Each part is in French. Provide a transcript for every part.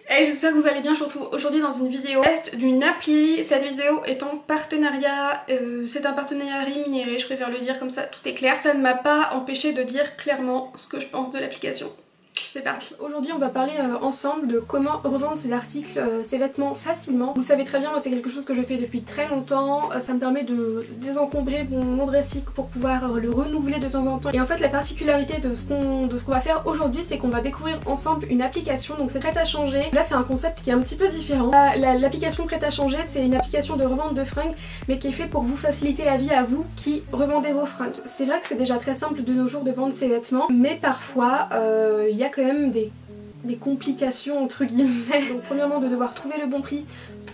Hey, j'espère que vous allez bien. Je vous retrouve aujourd'hui dans une vidéo test d'une appli. Cette vidéo est en partenariat, c'est un partenariat rémunéré, je préfère le dire comme ça, tout est clair. Ça ne m'a pas empêché de dire clairement ce que je pense de l'application. C'est parti. Aujourd'hui on va parler ensemble de comment revendre ses articles, ses vêtements facilement. Vous le savez très bien, moi c'est quelque chose que je fais depuis très longtemps. Ça me permet de désencombrer mon dressing pour pouvoir le renouveler de temps en temps. Et en fait la particularité de ce qu'on va faire aujourd'hui, c'est qu'on va découvrir ensemble une application. Donc c'est Prêt à changer. Là c'est un concept qui est un petit peu différent. L'application Prêt à changer, c'est une application de revente de fringues, mais qui est fait pour vous faciliter la vie à vous qui revendez vos fringues. C'est vrai que c'est déjà très simple de nos jours de vendre ses vêtements, mais parfois il y a quand même des complications entre guillemets. Donc premièrement de devoir trouver le bon prix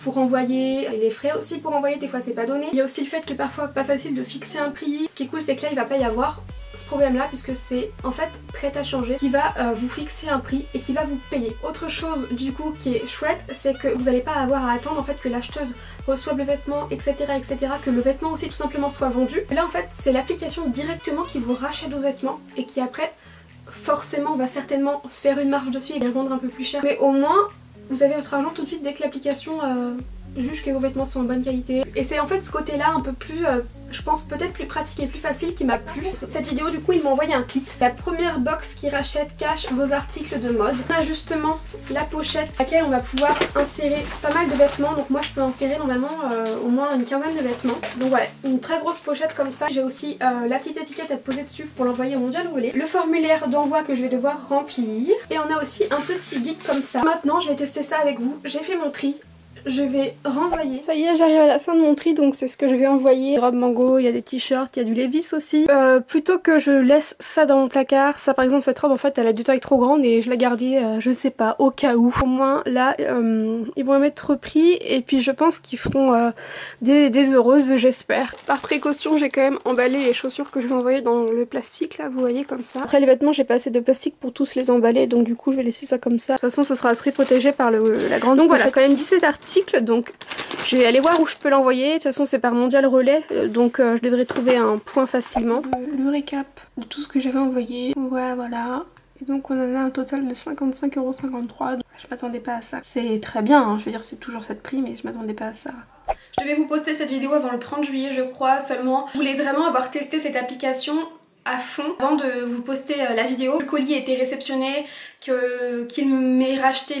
pour envoyer, et les frais aussi pour envoyer, des fois c'est pas donné. Il y a aussi le fait que parfois pas facile de fixer un prix. Ce qui est cool, c'est que là il va pas y avoir ce problème là, puisque c'est en fait Prêt à changer qui va vous fixer un prix et qui va vous payer. Autre chose du coup qui est chouette, c'est que vous n'allez pas avoir à attendre en fait que l'acheteuse reçoive le vêtement, etc., que le vêtement aussi tout simplement soit vendu. Là en fait c'est l'application directement qui vous rachète vos vêtements et qui après forcément va certainement se faire une marge dessus et les vendre un peu plus cher, mais au moins vous avez votre argent tout de suite dès que l'application juge que vos vêtements sont en bonne qualité. Et c'est en fait ce côté là un peu plus je pense peut-être plus pratique et plus facile qui m'a plu. Cette vidéo du coup il m'a envoyé un kit. La première box qui rachète cache vos articles de mode. On a justement la pochette à laquelle on va pouvoir insérer pas mal de vêtements. Donc moi je peux insérer normalement au moins une quinzaine de vêtements. Donc ouais, une très grosse pochette comme ça. J'ai aussi la petite étiquette à poser dessus pour l'envoyer au mondial relais. Le formulaire d'envoi que je vais devoir remplir. Et on a aussi un petit guide comme ça. Maintenant je vais tester ça avec vous. J'ai fait mon tri. Je vais renvoyer. Ça y est, j'arrive à la fin de mon tri, donc c'est ce que je vais envoyer. Robe Mango, il y a des t-shirts, il y a du Levi's aussi. Plutôt que je laisse ça dans mon placard, ça par exemple cette robe en fait elle a du taille trop grande et je la gardais je sais pas, au cas où. Au moins là ils vont mettre repris et puis je pense qu'ils feront des heureuses, j'espère. Par précaution j'ai quand même emballé les chaussures que je vais envoyer dans le plastique là, vous voyez comme ça. Après les vêtements j'ai pas assez de plastique pour tous les emballer, donc du coup je vais laisser ça comme ça. De toute façon ce sera très protégé par la grande. Donc voilà, quand même 17 articles. Donc je vais aller voir où je peux l'envoyer. De toute façon c'est par mondial relais, donc je devrais trouver un point facilement. Le récap de tout ce que j'avais envoyé. Ouais, voilà. Et donc on en a un total de 55,53 €. Je m'attendais pas à ça. C'est très bien, hein. Je veux dire c'est toujours cette prix, mais je m'attendais pas à ça. Je devais vous poster cette vidéo avant le 30 juillet je crois seulement. Je voulais vraiment avoir testé cette application à fond avant de vous poster la vidéo. Le colis a été réceptionné, qu'il m'ait racheté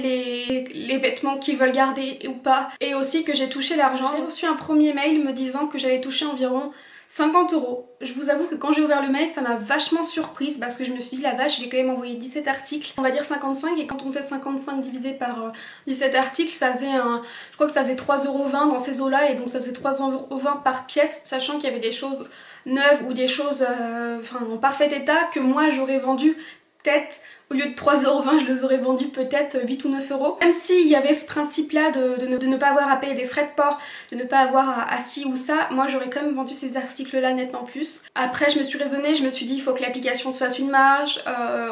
les vêtements qu'ils veulent garder ou pas, et aussi que j'ai touché l'argent. J'ai reçu un premier mail me disant que j'allais toucher environ 50 €. Je vous avoue que quand j'ai ouvert le mail ça m'a vachement surprise parce que je me suis dit la vache, j'ai quand même envoyé 17 articles, on va dire 55, et quand on fait 55 divisé par 17 articles ça faisait je crois que ça faisait 3,20 € dans ces eaux là, et donc ça faisait 3,20 € par pièce, sachant qu'il y avait des choses neuves ou des choses en parfait état que moi j'aurais vendu peut-être au lieu de 3,20 € je les aurais vendus peut-être 8 ou 9 €. Même s'il y avait ce principe là de ne pas avoir à payer des frais de port, de ne pas avoir à ci ou ça, moi j'aurais quand même vendu ces articles là nettement plus. Après je me suis raisonnée, je me suis dit il faut que l'application se fasse une marge,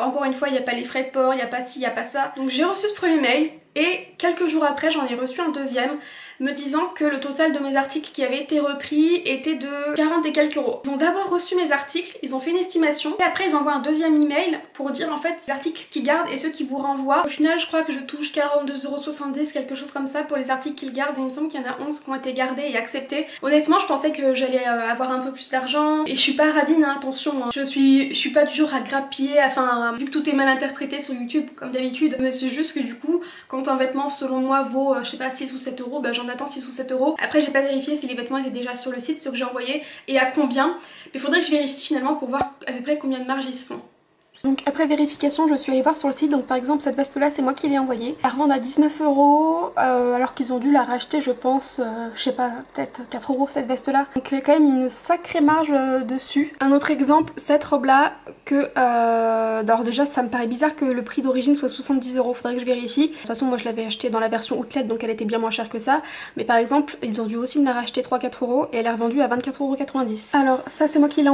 encore une fois il n'y a pas les frais de port, il n'y a pas ci, il n'y a pas ça. Donc j'ai reçu ce premier mail et quelques jours après j'en ai reçu un deuxième me disant que le total de mes articles qui avaient été repris était de 40 et quelques €. Ils ont d'abord reçu mes articles, ils ont fait une estimation et après ils envoient un deuxième email pour dire en fait l'article qu'ils gardent et ceux qui vous renvoient. Au final je crois que je touche 42,70 €, quelque chose comme ça pour les articles qu'ils gardent, et il me semble qu'il y en a 11 qui ont été gardés et acceptés. Honnêtement je pensais que j'allais avoir un peu plus d'argent, et je suis pas radine hein, attention hein. Je suis pas du genre à grappiller, vu que tout est mal interprété sur YouTube comme d'habitude, mais c'est juste que du coup quand un vêtement selon moi vaut je sais pas 6 ou 7 €, bah j'en attends 6 ou 7 €. Après j'ai pas vérifié si les vêtements étaient déjà sur le site, ceux que j'ai envoyés, et à combien, mais il faudrait que je vérifie finalement pour voir à peu près combien de marge ils se font. Donc après vérification je suis allée voir sur le site, donc par exemple cette veste là c'est moi qui l'ai envoyée. Elle revend à 19 € alors qu'ils ont dû la racheter je pense, je sais pas, peut-être 4 € cette veste là. Donc il y a quand même une sacrée marge dessus. Un autre exemple, cette robe là que alors déjà ça me paraît bizarre que le prix d'origine soit 70 €, faudrait que je vérifie. De toute façon moi je l'avais achetée dans la version outlet donc elle était bien moins chère que ça, mais par exemple ils ont dû aussi me la racheter 3-4 € et elle est revendue à 24,90 €. Alors ça c'est moi qui l'ai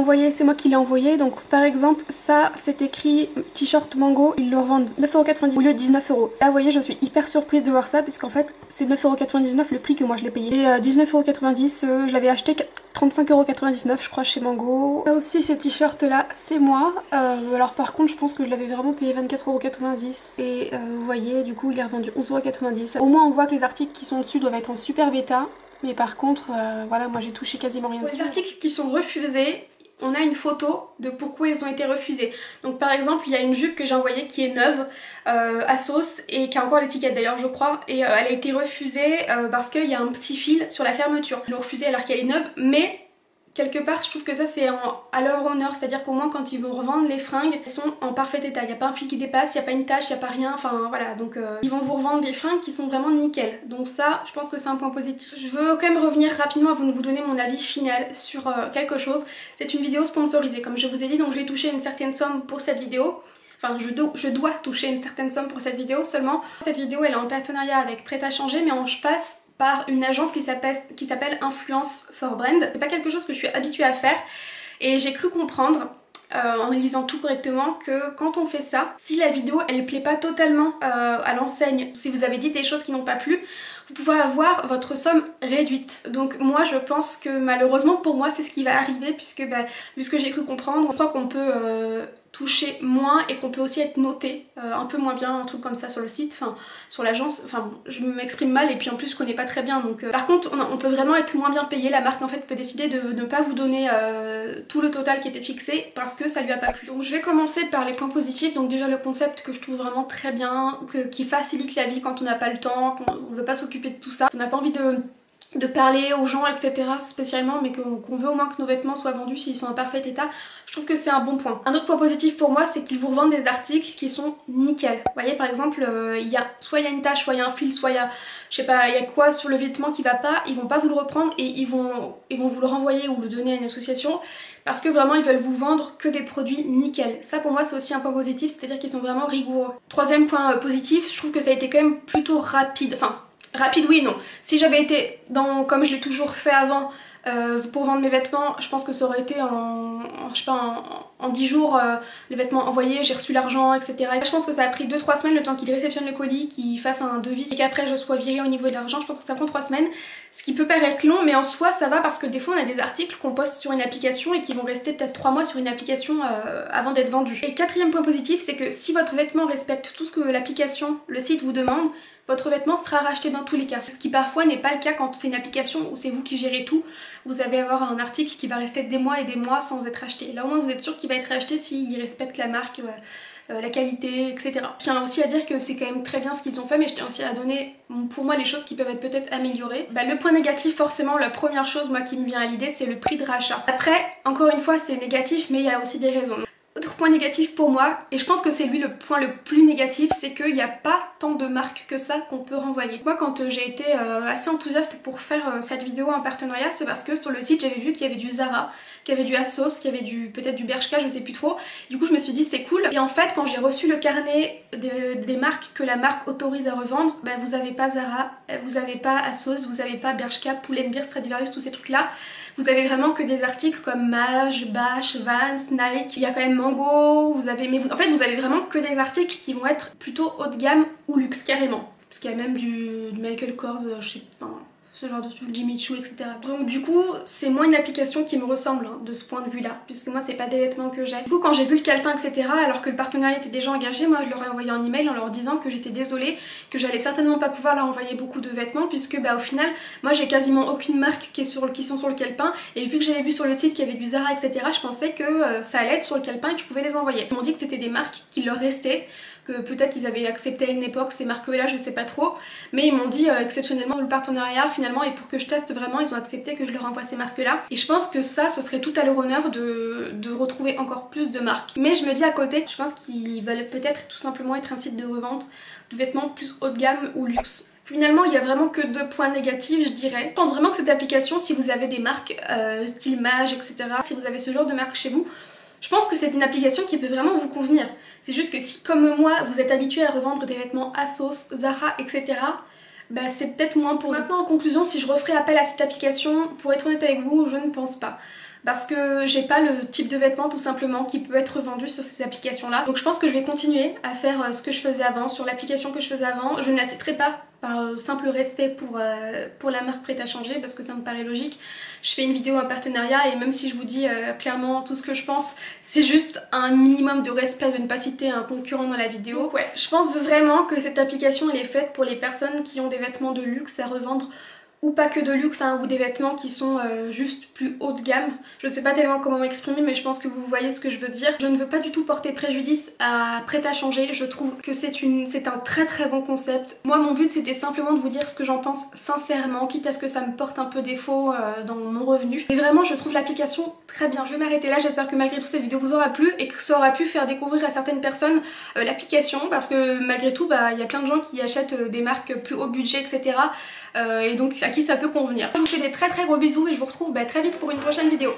envoyé, donc par exemple ça c'était écrit t-shirt Mango, ils le revendent 9,90 € au lieu de 19 €. Là vous voyez je suis hyper surprise de voir ça puisqu'en fait c'est 9,99 € le prix que moi je l'ai payé. Et 19,90 € je l'avais acheté 35,99€ je crois chez Mango. Là aussi ce t-shirt là c'est moi. Alors par contre je pense que je l'avais vraiment payé 24,90€ et vous voyez du coup il est revendu 11,90€. Au moins on voit que les articles qui sont dessus doivent être en super bêta. Mais par contre voilà, moi j'ai touché quasiment rien dessus. Pour les articles qui sont refusés, on a une photo de pourquoi ils ont été refusés. Donc par exemple il y a une jupe que j'ai envoyée qui est neuve à sauce et qui a encore l'étiquette d'ailleurs je crois, et elle a été refusée parce qu'il y a un petit fil sur la fermeture. Ils l'ont refusée alors qu'elle est neuve, mais quelque part je trouve que ça c'est à leur honneur, c'est à dire qu'au moins quand ils vont revendre les fringues, elles sont en parfait état, il n'y a pas un fil qui dépasse, il n'y a pas une tache, il n'y a pas rien, enfin voilà, donc ils vont vous revendre des fringues qui sont vraiment nickel, donc ça je pense que c'est un point positif. Je veux quand même revenir rapidement avant de vous donner mon avis final sur quelque chose. C'est une vidéo sponsorisée comme je vous ai dit, donc je vais toucher une certaine somme pour cette vidéo. Enfin, je dois toucher une certaine somme pour cette vidéo seulement. Cette vidéo elle est en partenariat avec Prêt à changer, mais je passe par une agence qui s'appelle Influence for Brand. C'est pas quelque chose que je suis habituée à faire et j'ai cru comprendre en lisant tout correctement que quand on fait ça, si la vidéo elle plaît pas totalement à l'enseigne, si vous avez dit des choses qui n'ont pas plu, vous pouvez avoir votre somme réduite. Donc moi je pense que malheureusement pour moi c'est ce qui va arriver, puisque vu ce que j'ai cru comprendre, je crois qu'on peut toucher moins et qu'on peut aussi être noté un peu moins bien, un truc comme ça sur le site, enfin sur l'agence, enfin bon, je m'exprime mal et puis en plus je connais pas très bien, donc par contre on peut vraiment être moins bien payé. La marque en fait peut décider de ne pas vous donner tout le total qui était fixé parce que ça lui a pas plu. Donc je vais commencer par les points positifs. Donc déjà le concept que je trouve vraiment très bien, qui facilite la vie quand on n'a pas le temps, qu'on veut pas s'occuper de tout ça, on n'a pas envie de parler aux gens etc spécialement, mais qu'on veut au moins que nos vêtements soient vendus s'ils sont en parfait état. Je trouve que c'est un bon point. Un autre point positif pour moi, c'est qu'ils vous revendent des articles qui sont nickel. Vous voyez par exemple soit il y a une tache, soit il y a un fil, soit il y a je sais pas, il y a quoi sur le vêtement qui va pas, ils vont pas vous le reprendre et ils vont vous le renvoyer ou le donner à une association, parce que vraiment ils veulent vous vendre que des produits nickel. Ça pour moi c'est aussi un point positif, c'est-à-dire qu'ils sont vraiment rigoureux. Troisième point positif, je trouve que ça a été quand même plutôt rapide, enfin rapide oui et non. Si j'avais été comme je l'ai toujours fait avant pour vendre mes vêtements, je pense que ça aurait été je sais pas, en 10 jours les vêtements envoyés, j'ai reçu l'argent etc. Et je pense que ça a pris 2-3 semaines le temps qu'il réceptionne le colis, qu'il fasse un devis et qu'après je sois virée au niveau de l'argent. Je pense que ça prend 3 semaines, ce qui peut paraître long, mais en soi ça va, parce que des fois on a des articles qu'on poste sur une application et qui vont rester peut-être 3 mois sur une application avant d'être vendus. Et quatrième point positif, c'est que si votre vêtement respecte tout ce que l'application, le site vous demande, votre vêtement sera racheté dans tous les cas. Ce qui parfois n'est pas le cas quand c'est une application où c'est vous qui gérez tout. Vous allez avoir un article qui va rester des mois et des mois sans être acheté. Là au moins vous êtes sûr qu'il va être acheté s'il respecte la marque, la qualité, etc. Je tiens aussi à dire que c'est quand même très bien ce qu'ils ont fait, mais je tiens aussi à donner pour moi les choses qui peuvent être peut-être améliorées. Le point négatif, forcément la première chose moi qui me vient à l'idée, c'est le prix de rachat. Après, encore une fois c'est négatif, mais il y a aussi des raisons. Autre point négatif pour moi, et je pense que c'est lui le point le plus négatif, c'est qu'il n'y a pas tant de marques que ça qu'on peut renvoyer. Moi quand j'ai été assez enthousiaste pour faire cette vidéo en partenariat, c'est parce que sur le site j'avais vu qu'il y avait du Zara, qu'il y avait du ASOS, qu'il y avait peut-être du Bershka, je sais plus trop. Du coup je me suis dit c'est cool. Et en fait quand j'ai reçu le carnet des marques que la marque autorise à revendre, vous avez pas Zara, vous avez pas ASOS, vous avez pas Bershka, Pull&Bear, Stradivarius, tous ces trucs là. Vous avez vraiment que des articles comme Maj, Bash, Vans, Nike, il y a quand même Mango, en fait vous avez vraiment que des articles qui vont être plutôt haut de gamme ou luxe carrément. Parce qu'il y a même du Michael Kors, je sais pas, ce genre de truc, Jimmy Choo, etc. Donc du coup c'est moins une application qui me ressemble de ce point de vue là, puisque moi c'est pas des vêtements que j'ai. Du coup quand j'ai vu le calepin etc, alors que le partenariat était déjà engagé, moi je leur ai envoyé un email en leur disant que j'étais désolée, que j'allais certainement pas pouvoir leur envoyer beaucoup de vêtements, puisque au final moi j'ai quasiment aucune marque qui sont sur le calepin, et vu que j'avais vu sur le site qu'il y avait du Zara etc, je pensais que ça allait être sur le calepin et que je pouvais les envoyer. Ils m'ont dit que c'était des marques qui leur restaient, que peut-être qu'ils avaient accepté à une époque ces marques là, je sais pas trop, mais ils m'ont dit exceptionnellement le partenariat finalement, et pour que je teste vraiment ils ont accepté que je leur envoie ces marques là, et je pense que ça ce serait tout à leur honneur de retrouver encore plus de marques. Mais je me dis à côté, je pense qu'ils veulent peut-être tout simplement être un site de revente de vêtements plus haut de gamme ou luxe. Finalement il y a vraiment que 2 points négatifs je dirais. Je pense vraiment que cette application, si vous avez des marques style Maj etc, si vous avez ce genre de marque chez vous, je pense que c'est une application qui peut vraiment vous convenir. C'est juste que si comme moi vous êtes habitué à revendre des vêtements ASOS, Zara etc, c'est peut-être moins pour vous. Maintenant en conclusion, si je referais appel à cette application, pour être honnête avec vous, je ne pense pas. Parce que j'ai pas le type de vêtements tout simplement qui peut être vendu sur cette application là. Donc je pense que je vais continuer à faire ce que je faisais avant, sur l'application que je faisais avant. Je ne la citerai pas par simple respect pour la marque Prêt à changer, parce que ça me paraît logique. Je fais une vidéo en partenariat et même si je vous dis clairement tout ce que je pense, c'est juste un minimum de respect de ne pas citer un concurrent dans la vidéo. Ouais, je pense vraiment que cette application elle est faite pour les personnes qui ont des vêtements de luxe à revendre, ou pas que de luxe, hein, ou des vêtements qui sont juste plus haut de gamme. Je sais pas tellement comment m'exprimer, mais je pense que vous voyez ce que je veux dire. Je ne veux pas du tout porter préjudice à Prêt à changer, je trouve que c'est un très très bon concept. Moi mon but c'était simplement de vous dire ce que j'en pense sincèrement, quitte à ce que ça me porte un peu défaut dans mon revenu. Et vraiment je trouve l'application très bien. Je vais m'arrêter là, j'espère que malgré tout cette vidéo vous aura plu et que ça aura pu faire découvrir à certaines personnes l'application, parce que malgré tout il y a plein de gens qui achètent des marques plus haut budget, etc. Et donc à qui ça peut convenir. Je vous fais des très très gros bisous et je vous retrouve très vite pour une prochaine vidéo.